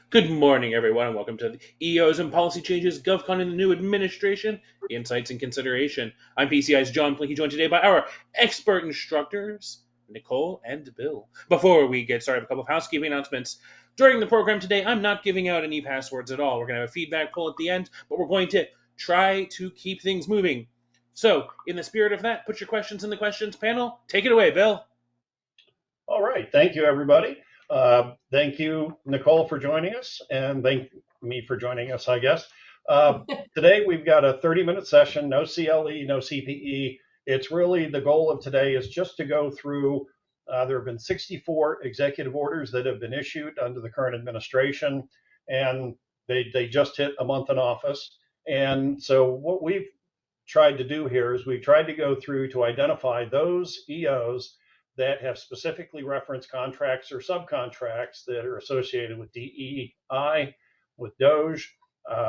Good morning, everyone, and welcome to the EOs and Policy Changes, GovCon and the new administration, Insights and Consideration. I'm PCI's John Plinky, joined today by our expert instructors, Nichole and Bill. Before we get started, a couple of housekeeping announcements. During the program today, I'm not giving out any passwords at all. We're going to have a feedback poll at the end, but we're going to try to keep things moving. So, in the spirit of that, put your questions in the questions panel. Take it away, Bill. All right. Thank you, everybody. Thank you, Nichole, for joining us, and thank me for joining us, I guess. Today, we've got a 30-minute session, no CLE, no CPE. It's really the goal of today is just to go through, there have been 64 executive orders that have been issued under the current administration, and they just hit a month in office. And so what we've tried to do here is we've tried to go through to identify those EOs that have specifically referenced contracts or subcontracts that are associated with DEI, with DOGE,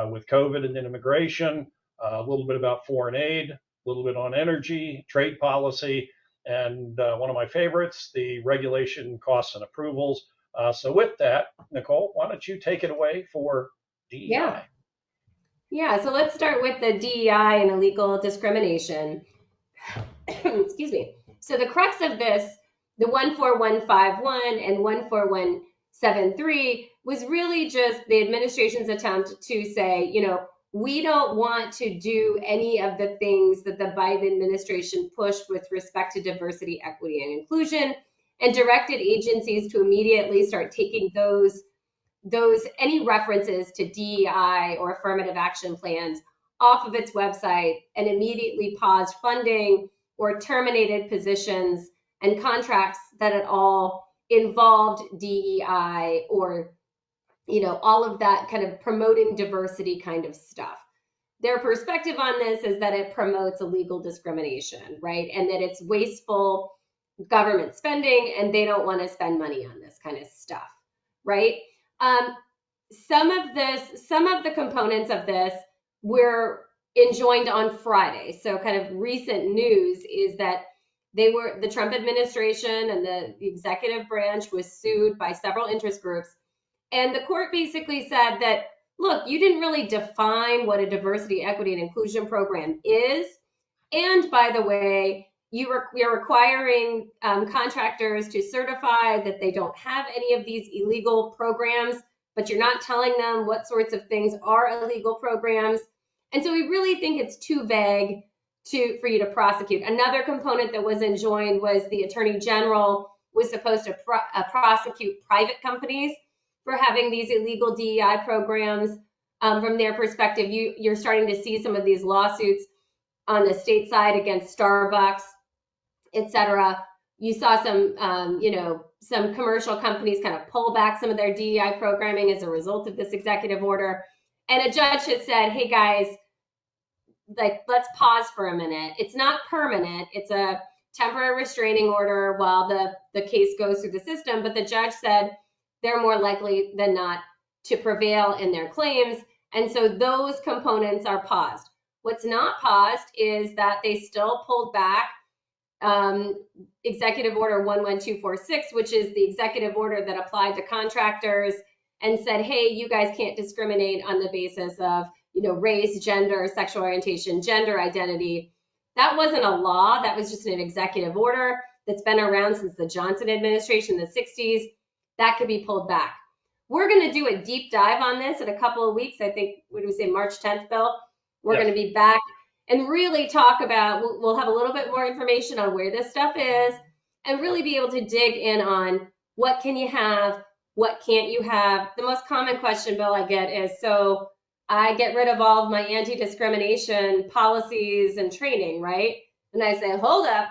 with COVID and then immigration, a little bit about foreign aid, a little bit on energy, trade policy, and one of my favorites, the regulation costs and approvals. So with that, Nichole, why don't you take it away for DEI? Yeah, so let's start with the DEI and illegal discrimination. Excuse me. So the crux of this, the 14151 and 14173, was really just the administration's attempt to say, we don't want to do any of the things that the Biden administration pushed with respect to diversity, equity, and inclusion, and directed agencies to immediately start taking those any references to DEI or affirmative action plans off of its website and immediately paused funding or terminated positions and contracts that at all involved DEI or, all of that kind of promoting diversity kind of stuff. Their perspective on this is that it promotes illegal discrimination, right? And that it's wasteful government spending and they don't want to spend money on this kind of stuff, right? Some of the components of this were enjoined on Friday. So kind of recent news is that the Trump administration and the executive branch was sued by several interest groups. And the court basically said that, look, you didn't really define what a diversity, equity, and inclusion program is. And by the way, you're requiring contractors to certify that they don't have any of these illegal programs, but you're not telling them what sorts of things are illegal programs. And so we really think it's too vague for you to prosecute. Another component that was enjoined was the Attorney General was supposed to prosecute private companies for having these illegal DEI programs. From their perspective, you're starting to see some of these lawsuits on the state side against Starbucks, etc. You saw some commercial companies kind of pull back some of their DEI programming as a result of this executive order. And a judge had said, hey guys, let's pause for a minute. It's not permanent. It's a temporary restraining order while the case goes through the system. But the judge said they're more likely than not to prevail in their claims. And so those components are paused. What's not paused is that they still pulled back Executive Order 11246, which is the executive order that applied to contractors and said, hey, you guys can't discriminate on the basis of, race, gender, sexual orientation, gender identity. That wasn't a law. That was just an executive order that's been around since the Johnson administration in the 60s. That could be pulled back. We're going to do a deep dive on this in a couple of weeks. I think, what do we say, March 10th, Bill? We're going to be back and really talk about, we'll have a little bit more information on where this stuff is and really be able to dig in on what can you have, what can't you have. The most common question, Bill, I get is, so I get rid of all of my anti-discrimination policies and training, right? And I say, hold up,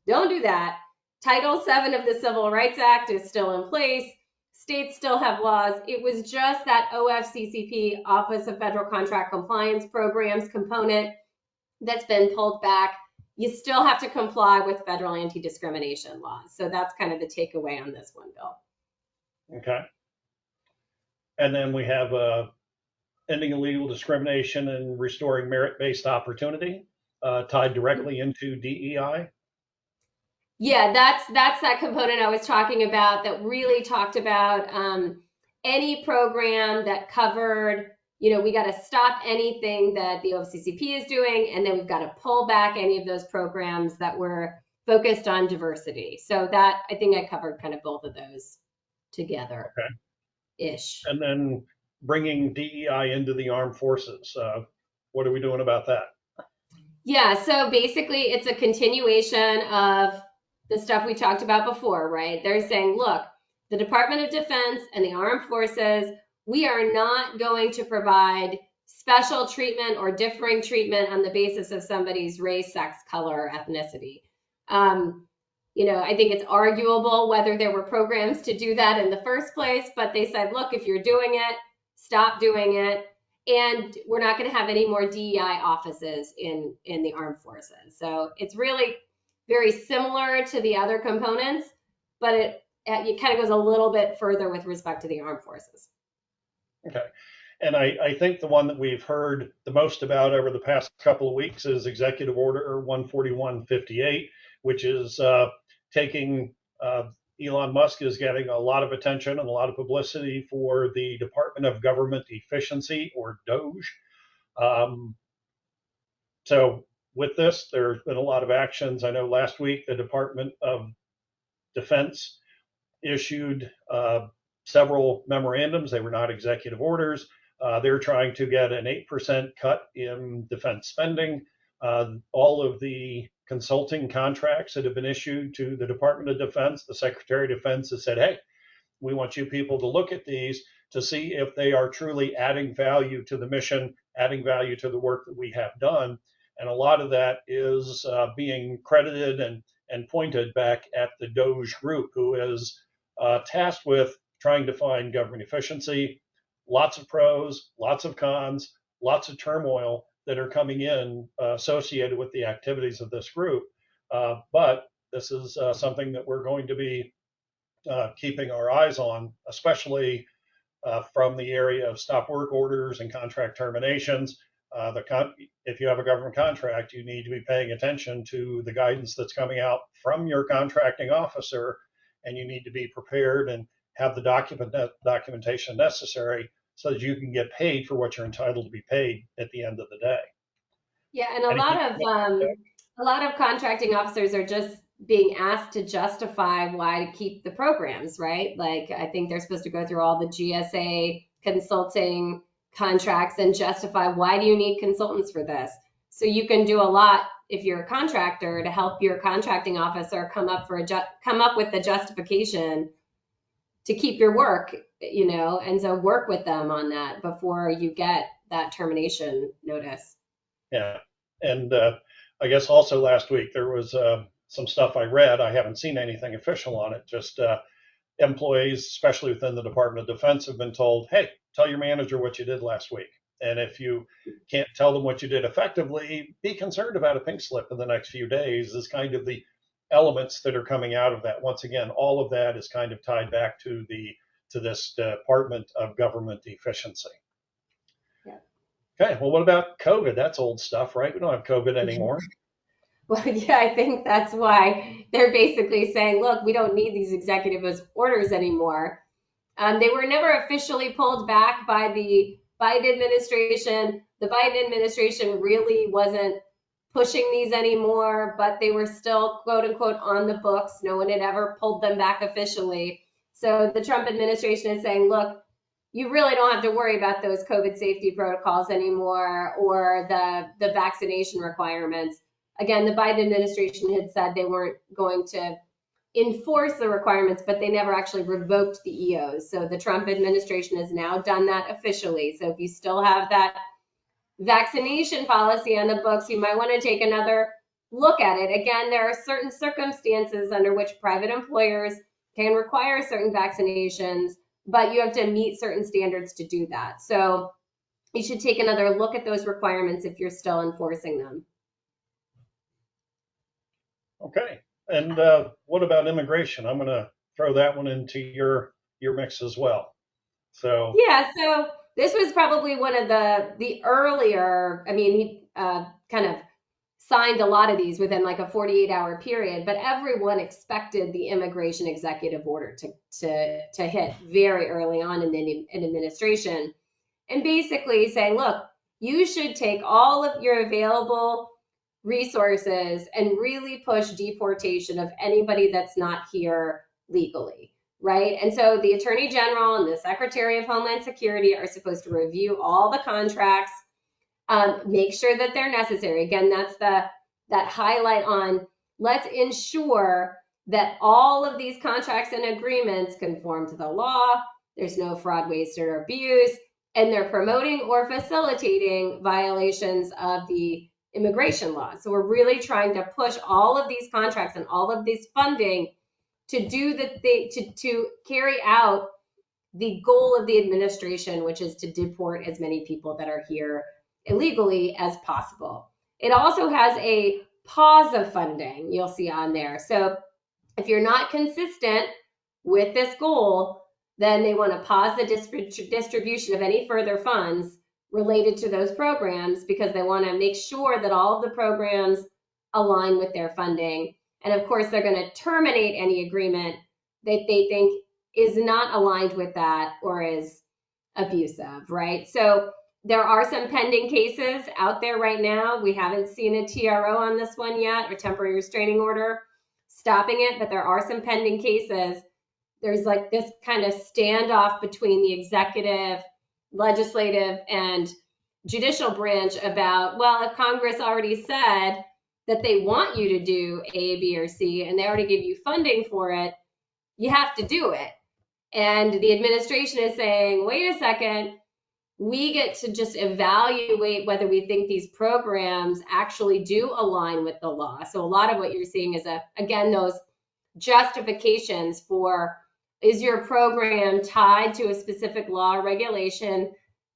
don't do that. Title VII of the Civil Rights Act is still in place. States still have laws. It was just that OFCCP, Office of Federal Contract Compliance Programs component that's been pulled back. You still have to comply with federal anti-discrimination laws. So that's kind of the takeaway on this one, Bill. Okay. And then we have ending illegal discrimination and restoring merit-based opportunity tied directly into DEI. Yeah, that's that component I was talking about that really talked about any program that covered, we got to stop anything that the OFCCP is doing, and then we've got to pull back any of those programs that were focused on diversity. So that, I think I covered kind of both of those together. Ish. And then bringing DEI into the armed forces. What are we doing about that? Yeah, so basically it's a continuation of the stuff we talked about before, right? They're saying, look, the Department of Defense and the armed forces, we are not going to provide special treatment or differing treatment on the basis of somebody's race, sex, color, or ethnicity. I think it's arguable whether there were programs to do that in the first place, but they said, look, if you're doing it, stop doing it. And we're not going to have any more DEI offices in the armed forces. So it's really very similar to the other components, but it kind of goes a little bit further with respect to the armed forces. Okay. And I think the one that we've heard the most about over the past couple of weeks is Executive Order 14158, which is taking Elon Musk is getting a lot of attention and a lot of publicity for the Department of Government Efficiency, or DOGE. So with this, there's been a lot of actions. I know last week the Department of Defense issued several memorandums. They were not executive orders. They're trying to get an 8% cut in defense spending. All of the consulting contracts that have been issued to the Department of Defense, the Secretary of Defense has said, hey, we want you people to look at these to see if they are truly adding value to the mission, adding value to the work that we have done. And a lot of that is being credited and pointed back at the DOGE group, who is tasked with trying to find government efficiency. Lots of pros, lots of cons, lots of turmoil that are coming in associated with the activities of this group. But this is something that we're going to be keeping our eyes on, especially from the area of stop work orders and contract terminations. If you have a government contract, you need to be paying attention to the guidance that's coming out from your contracting officer, and you need to be prepared and have the documentation necessary so that you can get paid for what you're entitled to be paid at the end of the day. Yeah, and a lot of contracting officers are just being asked to justify why to keep the programs, right? Like, I think they're supposed to go through all the GSA consulting contracts and justify why do you need consultants for this. So you can do a lot if you're a contractor to help your contracting officer come up with the justification to keep your work, and so work with them on that before you get that termination notice. Yeah, and I guess also last week there was some stuff I read. I haven't seen anything official on it. Just employees, especially within the Department of Defense, have been told, hey, tell your manager what you did last week. And if you can't tell them what you did effectively, be concerned about a pink slip in the next few days, is kind of the elements that are coming out of that. Once again, all of that is kind of tied back to this Department of Government Efficiency. Yeah. Okay, well, what about COVID? That's old stuff, right? We don't have COVID anymore. Well, yeah, I think that's why they're basically saying, look, we don't need these executive orders anymore. They were never officially pulled back by the Biden administration. The Biden administration really wasn't pushing these anymore, but they were still, quote unquote, on the books. No one had ever pulled them back officially. So the Trump administration is saying, look, you really don't have to worry about those COVID safety protocols anymore, or the vaccination requirements. Again, the Biden administration had said they weren't going to enforce the requirements, but they never actually revoked the EOs. So the Trump administration has now done that officially. So if you still have that vaccination policy on the books, you might want to take another look at it. Again, there are certain circumstances under which private employers can require certain vaccinations, but you have to meet certain standards to do that. So you should take another look at those requirements if you're still enforcing them. Okay. And what about immigration? I'm going to throw that one into your mix as well. So this was probably one of the earlier, he kind of signed a lot of these within like a 48-hour period, but everyone expected the immigration executive order to hit very early on in administration, and basically say, look, you should take all of your available resources and really push deportation of anybody that's not here legally, right? And so the Attorney General and the Secretary of Homeland Security are supposed to review all the contracts, make sure that they're necessary. Again, that's that highlight on, let's ensure that all of these contracts and agreements conform to the law, there's no fraud, waste, or abuse, and they're promoting or facilitating violations of the immigration law. So we're really trying to push all of these contracts and all of this funding to do to carry out the goal of the administration, which is to deport as many people that are here illegally as possible. It also has a pause of funding, you'll see on there. So if you're not consistent with this goal, then they want to pause the distribution of any further funds related to those programs, because they want to make sure that all of the programs align with their funding. And of course, they're going to terminate any agreement that they think is not aligned with that or is abusive, right? So there are some pending cases out there right now. We haven't seen a TRO on this one yet, or temporary restraining order stopping it, but there are some pending cases. There's like this kind of standoff between the executive, legislative, and judicial branch about, well, if Congress already said that they want you to do A, B, or C, and they already give you funding for it, you have to do it. And the administration is saying, wait a second, we get to just evaluate whether we think these programs actually do align with the law. So a lot of what you're seeing is, again, those justifications for, is your program tied to a specific law or regulation?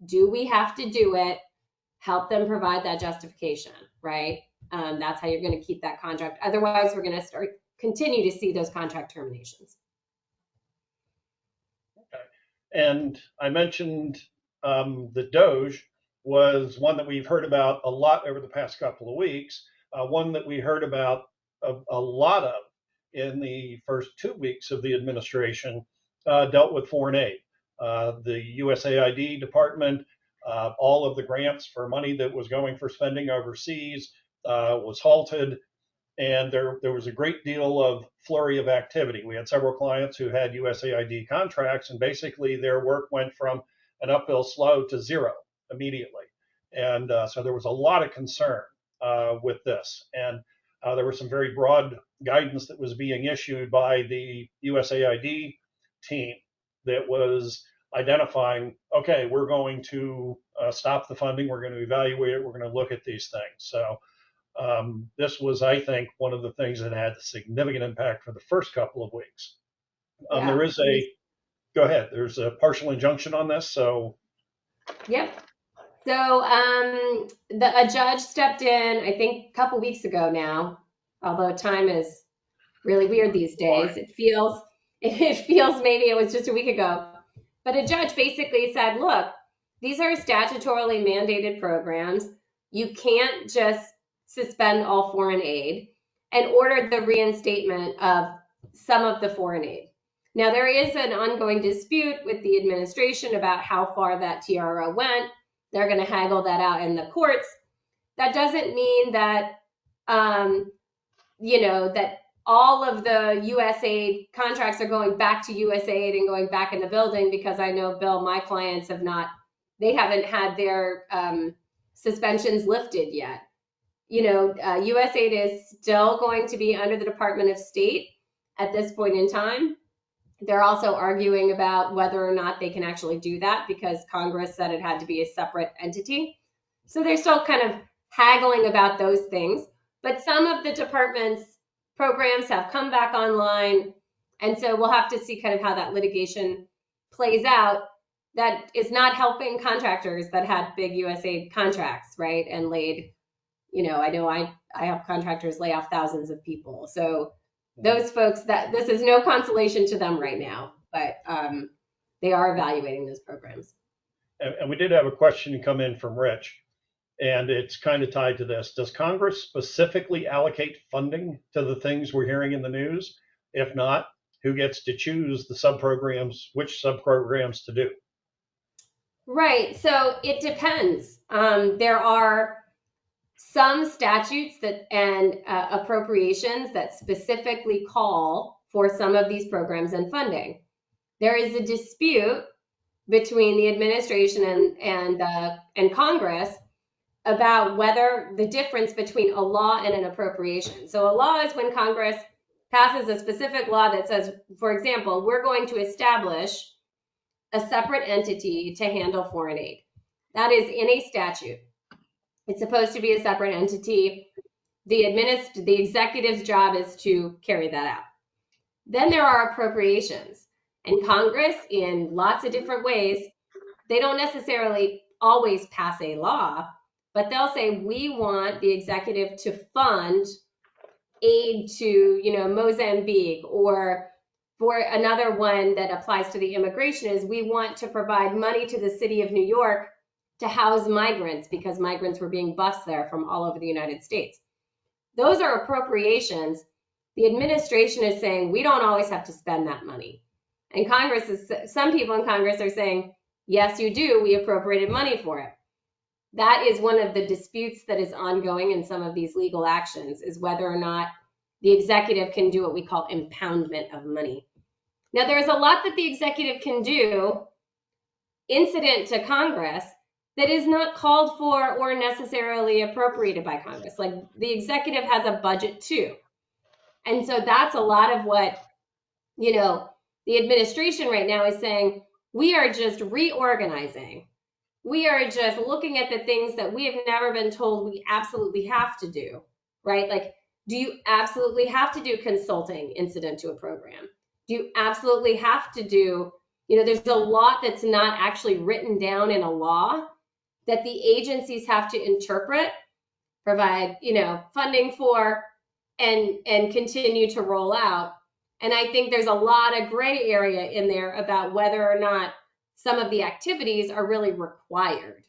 Do we have to do it? Help them provide that justification, right? That's how you're going to keep that contract. Otherwise, we're going to continue to see those contract terminations. Okay. And I mentioned the DOJ was one that we've heard about a lot over the past couple of weeks, one that we heard about a lot of in the first 2 weeks of the administration, dealt with foreign aid. The USAID department, all of the grants for money that was going for spending overseas was halted, and there was a great deal of flurry of activity. We had several clients who had USAID contracts, and basically their work went from an uphill slope to zero immediately. And so there was a lot of concern with this. And there was some very broad guidance that was being issued by the USAID team that was identifying, okay, we're going to stop the funding, we're going to evaluate it, we're going to look at these things. So this was, I think, one of the things that had a significant impact for the first couple of weeks. Yeah. There is go ahead, there's a partial injunction on this, so. Yep. So a judge stepped in, I think, a couple weeks ago now, although time is really weird these days. It feels maybe it was just a week ago. But a judge basically said, look, these are statutorily mandated programs. You can't just suspend all foreign aid, and ordered the reinstatement of some of the foreign aid. Now, there is an ongoing dispute with the administration about how far that TRO went. They're going to haggle that out in the courts. That doesn't mean that, that all of the USAID contracts are going back to USAID and going back in the building, because I know, Bill, my clients haven't had their suspensions lifted yet. USAID is still going to be under the Department of State at this point in time. They're also arguing about whether or not they can actually do that, because Congress said it had to be a separate entity. So they're still kind of haggling about those things. But some of the department's programs have come back online. And so we'll have to see kind of how that litigation plays out. That is not helping contractors that had big USAID contracts, right? And laid, I know I have contractors lay off thousands of people. So those folks, that this is no consolation to them right now, but they are evaluating those programs. And we did have a question come in from Rich. and it's kind of tied to this. Does Congress specifically allocate funding to the things we're hearing in the news? If not, who gets to choose the subprograms, which subprograms to do? Right. So it depends. There are some statutes that and appropriations that specifically call for some of these programs and funding. There is a dispute between the administration and Congress about whether the difference between a law and an appropriation. So a law is when Congress passes a specific law that says, for example, we're going to establish a separate entity to handle foreign aid. That is in a statute. It's supposed to be a separate entity. The executive's job is to carry that out. Then there are appropriations. And Congress, in lots of different ways, they don't necessarily always pass a law, but they'll say, we want the executive to fund aid to, Mozambique, or for another one that applies to the immigration is we want to provide money to the city of New York to house migrants because migrants were being bused there from all over the United States. Those are appropriations. The administration is saying we don't always have to spend that money. And some people in Congress are saying, yes, you do. We appropriated money for it. That is one of the disputes that is ongoing in some of these legal actions, is whether or not the executive can do what we call impoundment of money. Now, there's a lot that the executive can do incident to Congress that is not called for or necessarily appropriated by Congress. Like the executive has a budget too. And so that's a lot of what, the administration right now is saying, we are just reorganizing. We are just looking at the things that we have never been told we absolutely have to do, right? Like, do you absolutely have to do consulting incident to a program? Do you absolutely have to do, there's a lot that's not actually written down in a law that the agencies have to interpret, provide, funding for, and continue to roll out. And I think there's a lot of gray area in there about whether or not some of the activities are really required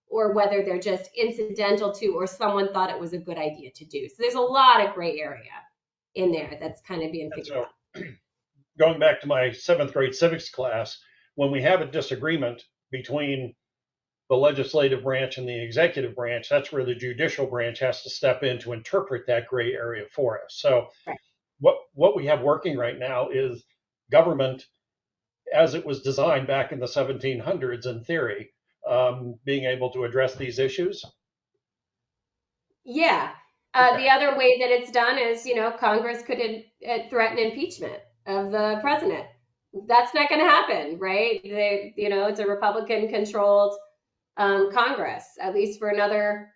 or whether they're just incidental to, or someone thought it was a good idea to do. So there's a lot of gray area in there that's kind of being figured out. Going back to my 7th grade civics class, when we have a disagreement between the legislative branch and the executive branch, that's where the judicial branch has to step in to interpret that gray area for us. So right. What we have working right now is government as it was designed back in the 1700s in theory, being able to address these issues. Yeah. The other way that it's done is, Congress could threaten impeachment of the president. That's not going to happen, right? It's a Republican-controlled Congress, at least for another,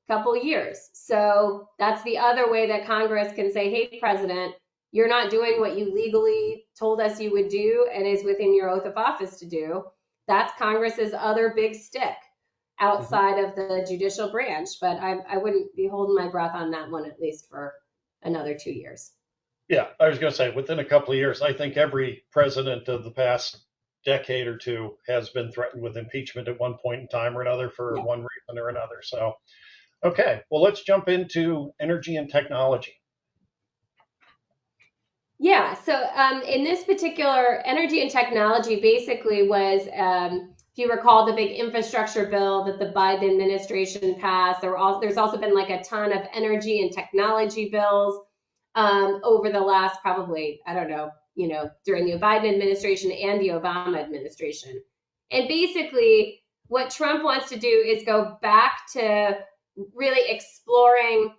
couple years. So that's the other way that Congress can say, hey, president, you're not doing what you legally told us you would do and is within your oath of office to do. That's Congress's other big stick outside of the judicial branch. But I wouldn't be holding my breath on that one, at least for another 2 years. Yeah, I was going to say, within a couple of years, I think every president of the past decade or two has been threatened with impeachment at one point in time or another for one reason or another. So, okay, well, let's jump into energy and technology. Yeah, so in this particular, energy and technology basically was, if you recall, the big infrastructure bill that the Biden administration passed. There's also been like a ton of energy and technology bills over the last probably, I don't know, during the Biden administration and the Obama administration. And basically what Trump wants to do is go back to really exploring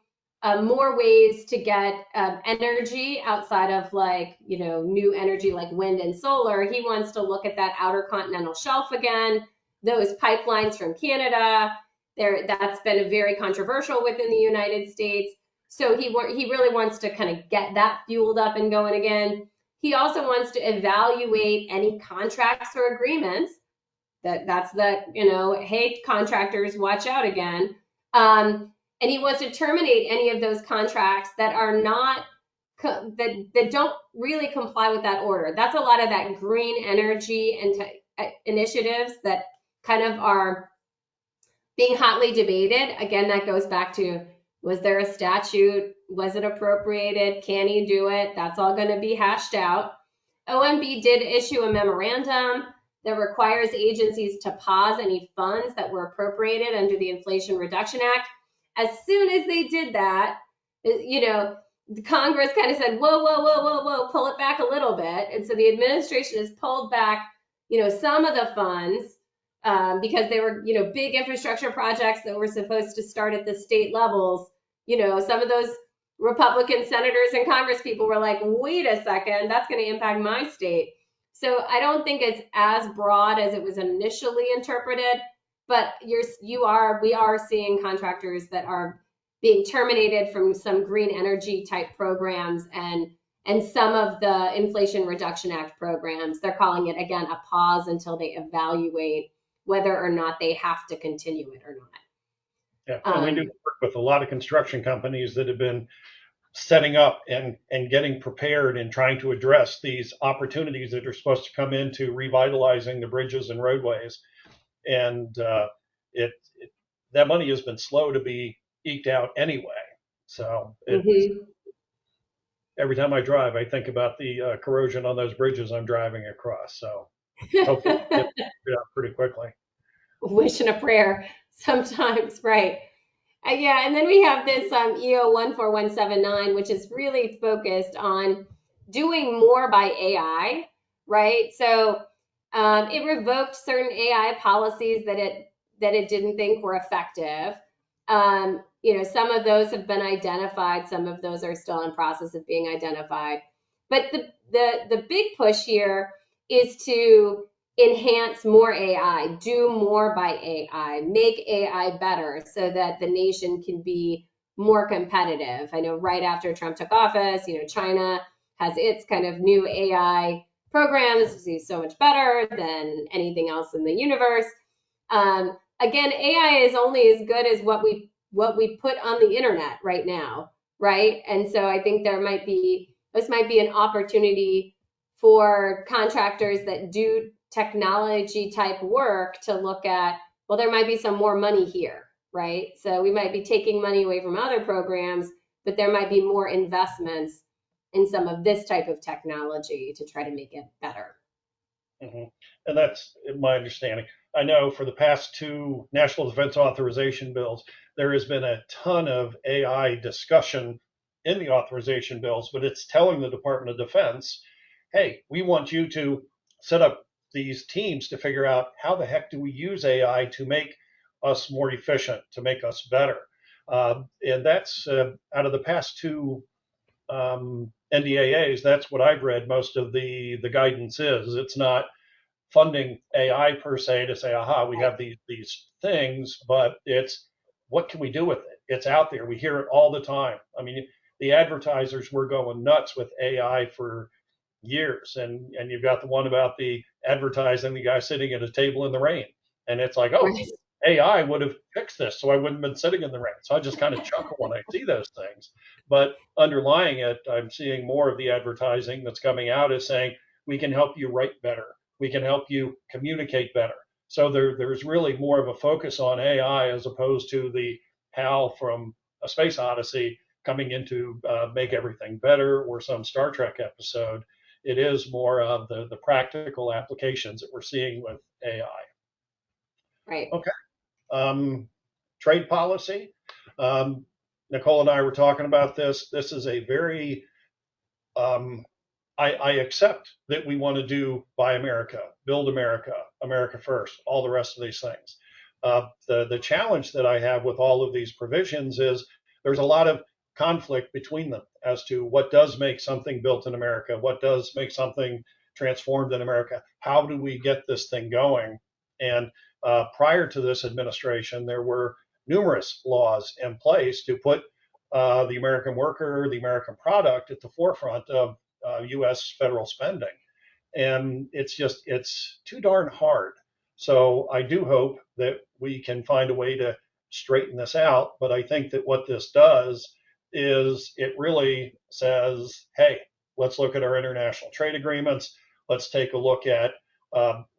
more ways to get energy outside of new energy like wind and solar. He wants to look at that outer continental shelf again, those pipelines from Canada. That's been very controversial within the United States. So he really wants to kind of get that fueled up and going again. He also wants to evaluate any contracts or agreements that's hey, contractors, watch out again. And he wants to terminate any of those contracts that are not, that don't really comply with that order. That's a lot of that green energy and initiatives that kind of are being hotly debated. Again, that goes back to, was there a statute? Was it appropriated? Can he do it? That's all going to be hashed out. OMB did issue a memorandum that requires agencies to pause any funds that were appropriated under the Inflation Reduction Act. As soon as they did that, Congress kind of said, whoa, whoa, whoa, whoa, whoa, pull it back a little bit. And so the administration has pulled back, some of the funds because they were, big infrastructure projects that were supposed to start at the state levels. Some of those Republican senators and Congress people were like, wait a second, that's going to impact my state. So I don't think it's as broad as it was initially interpreted, but we are seeing contractors that are being terminated from some green energy type programs and some of the Inflation Reduction Act programs. They're calling it, again, a pause until they evaluate whether or not they have to continue it or not. Yeah, and we do work with a lot of construction companies that have been setting up and getting prepared and trying to address these opportunities that are supposed to come into revitalizing the bridges and roadways. And that money has been slow to be eked out anyway. So every time I drive, I think about the corrosion on those bridges I'm driving across. So hopefully it gets figured out pretty quickly. Wish and a prayer sometimes, right? Yeah, and then we have this EO 14179, which is really focused on doing more by AI, right? So it revoked certain AI policies that it didn't think were effective. Some of those have been identified, some of those are still in process of being identified. But the big push here is to enhance more AI, do more by AI, make AI better so that the nation can be more competitive. I know right after Trump took office, China has its kind of new AI programs, is so much better than anything else in the universe. Again, AI is only as good as what we put on the internet right now, right? And so I think this might be an opportunity for contractors that do technology type work to look at, well, there might be some more money here, right? So we might be taking money away from other programs, but there might be more investments in some of this type of technology to try to make it better. Mm-hmm. And that's my understanding. I know for the past two National Defense Authorization bills, there has been a ton of AI discussion in the authorization bills, but it's telling the Department of Defense, hey, we want you to set up these teams to figure out how the heck do we use AI to make us more efficient, to make us better. And that's out of the past two NDAAs, that's what I've read most of the guidance is. It's not funding AI per se to say, aha, we have these things, but it's what can we do with it? It's out there. We hear it all the time. I mean, the advertisers were going nuts with AI for years, and you've got the one about the advertising the guy sitting at a table in the rain, and it's like, oh, Right. AI would have fixed this, so I wouldn't have been sitting in the rain. So I just kind of chuckle when I see those things. But underlying it, I'm seeing more of the advertising that's coming out is saying we can help you write better, we can help you communicate better. So there's really more of a focus on AI as opposed to the HAL from A Space Odyssey coming in to make everything better, or some Star Trek episode. It is more of the practical applications that we're seeing with AI. Right. Okay. Trade policy. Nichole and I were talking about this. This is a very, I accept that we want to do Buy America, Build America, America First, all the rest of these things. The challenge that I have with all of these provisions is there's a lot of conflict between them as to what does make something built in America, what does make something transformed in America, how do we get this thing going? And prior to this administration, there were numerous laws in place to put the American worker, the American product at the forefront of U.S. federal spending. And it's too darn hard. So I do hope that we can find a way to straighten this out. But I think that what this does is it really says, hey, let's look at our international trade agreements. Let's take a look at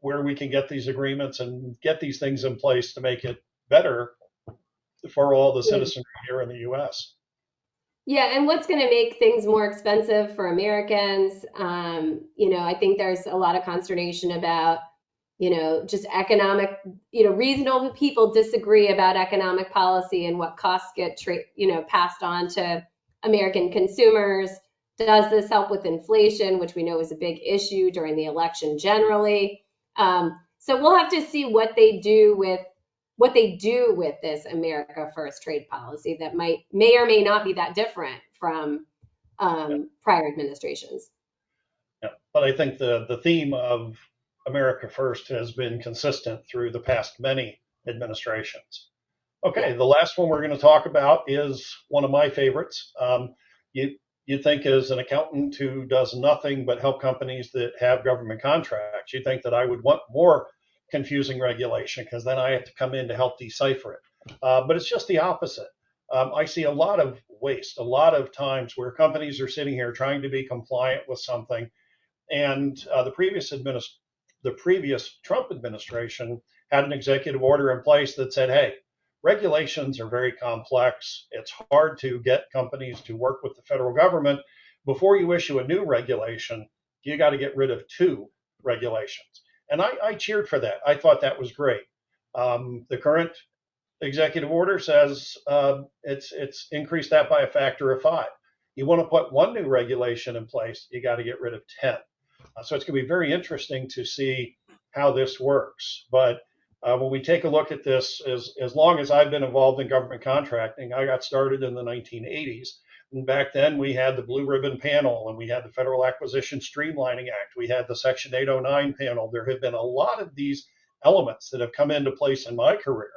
where we can get these agreements and get these things in place to make it better for all the citizenry here in the U.S. Yeah, and what's going to make things more expensive for Americans? I think there's a lot of consternation about, just economic, reasonable people disagree about economic policy and what costs get, passed on to American consumers. Does this help with inflation, which we know is a big issue during the election generally? So we'll have to see what they do with this America First trade policy that may or may not be that different from prior administrations. Yeah. But I think the theme of America First has been consistent through the past many administrations. Okay, Yeah. the last one we're going to talk about is one of my favorites. You think as an accountant who does nothing but help companies that have government contracts, you think that I would want more confusing regulation because then I have to come in to help decipher it. But it's just the opposite. I see a lot of waste, a lot of times where companies are sitting here trying to be compliant with something, and the previous Trump administration had an executive order in place that said, hey, regulations are very complex. It's hard to get companies to work with the federal government. Before you issue a new regulation, you got to get rid of 2 regulations. And I cheered for that. I thought that was great. The current executive order says it's increased that by a factor of 5. You want to put 1 new regulation in place, you got to get rid of 10. So it's going to be very interesting to see how this works. But when we take a look at this, as long as I've been involved in government contracting, I got started in the 1980s. And back then we had the Blue Ribbon Panel and we had the Federal Acquisition Streamlining Act. We had the Section 809 panel. There have been a lot of these elements that have come into place in my career.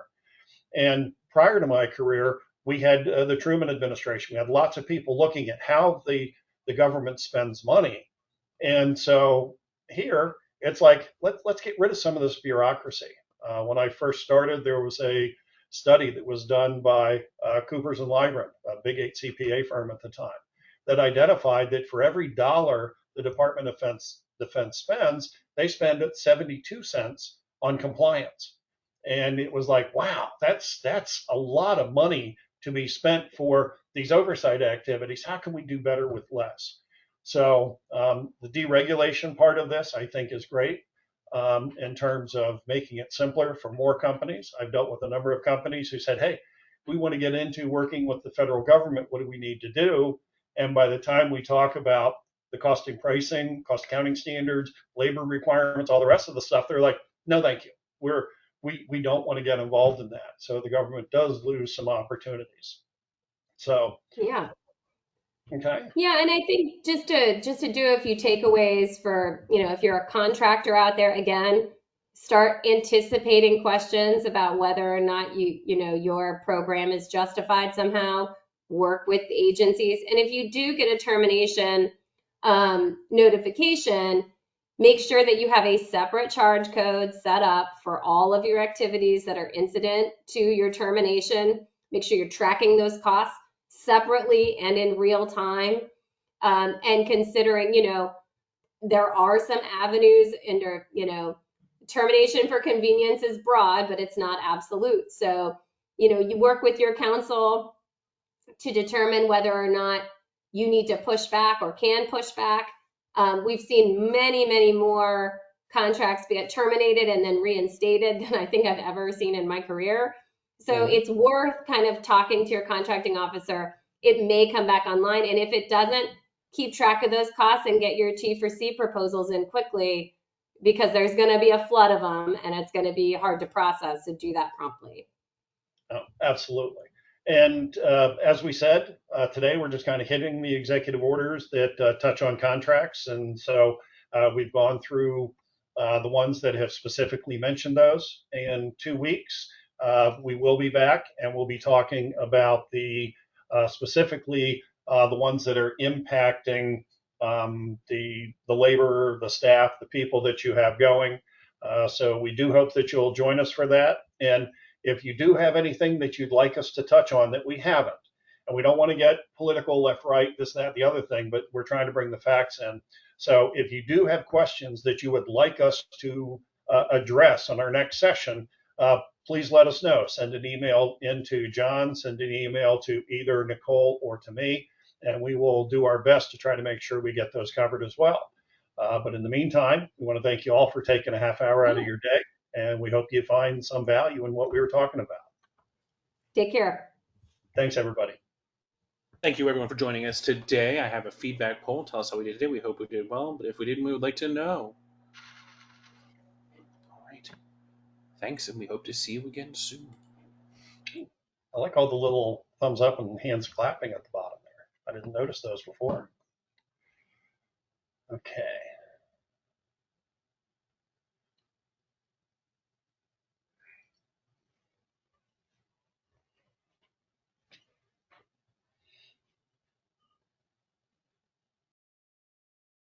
And prior to my career, we had the Truman administration. We had lots of people looking at how the government spends money. And so here, it's like, let's get rid of some of this bureaucracy. When I first started, there was a study that was done by Coopers and Lybrand, a big 8 CPA firm at the time, that identified that for every dollar the Department of Defense spends, they spend 72 cents on compliance. And it was like, wow, that's a lot of money to be spent for these oversight activities. How can we do better with less? So the deregulation part of this, I think, is great in terms of making it simpler for more companies. I've dealt with a number of companies who said, hey, we want to get into working with the federal government. What do we need to do? And by the time we talk about the costing pricing, cost accounting standards, labor requirements, all the rest of the stuff, they're like, no, thank you. We don't want to get involved in that. So the government does lose some opportunities. So Yeah. okay. Yeah, and I think just to do a few takeaways for, if you're a contractor out there, again, start anticipating questions about whether or not your program is justified somehow. Work with agencies, and if you do get a termination notification, make sure that you have a separate charge code set up for all of your activities that are incident to your termination. Make sure you're tracking those costs separately and in real time. And considering, there are some avenues under, termination for convenience is broad, but it's not absolute. So, you work with your counsel to determine whether or not you need to push back or can push back. We've seen many, many more contracts get terminated and then reinstated than I think I've ever seen in my career. So it's worth kind of talking to your contracting officer. It may come back online. And if it doesn't, keep track of those costs and get your T for C proposals in quickly, because there's going to be a flood of them and it's going to be hard to process to do that promptly. Oh, absolutely. And as we said, today we're just kind of hitting the executive orders that touch on contracts. And so we've gone through the ones that have specifically mentioned those. In 2 weeks, we will be back and we'll be talking about the specifically the ones that are impacting the labor, the staff, the people that you have going. So we do hope that you'll join us for that. And if you do have anything that you'd like us to touch on that we haven't, and we don't want to get political, left, right, this, that, the other thing, but we're trying to bring the facts in. So if you do have questions that you would like us to address on our next session, please let us know. Send an email into John, send an email to either Nichole or to me, and we will do our best to try to make sure we get those covered as well. But in the meantime, we want to thank you all for taking a half hour out of your day, and we hope you find some value in what we were talking about. Take care. Thanks, everybody. Thank you, everyone, for joining us today. I have a feedback poll. Tell us how we did today. We hope we did well, but if we didn't, we would like to know. All right. Thanks, and we hope to see you again soon. I like all the little thumbs up and hands clapping at the bottom there. I didn't notice those before. Okay.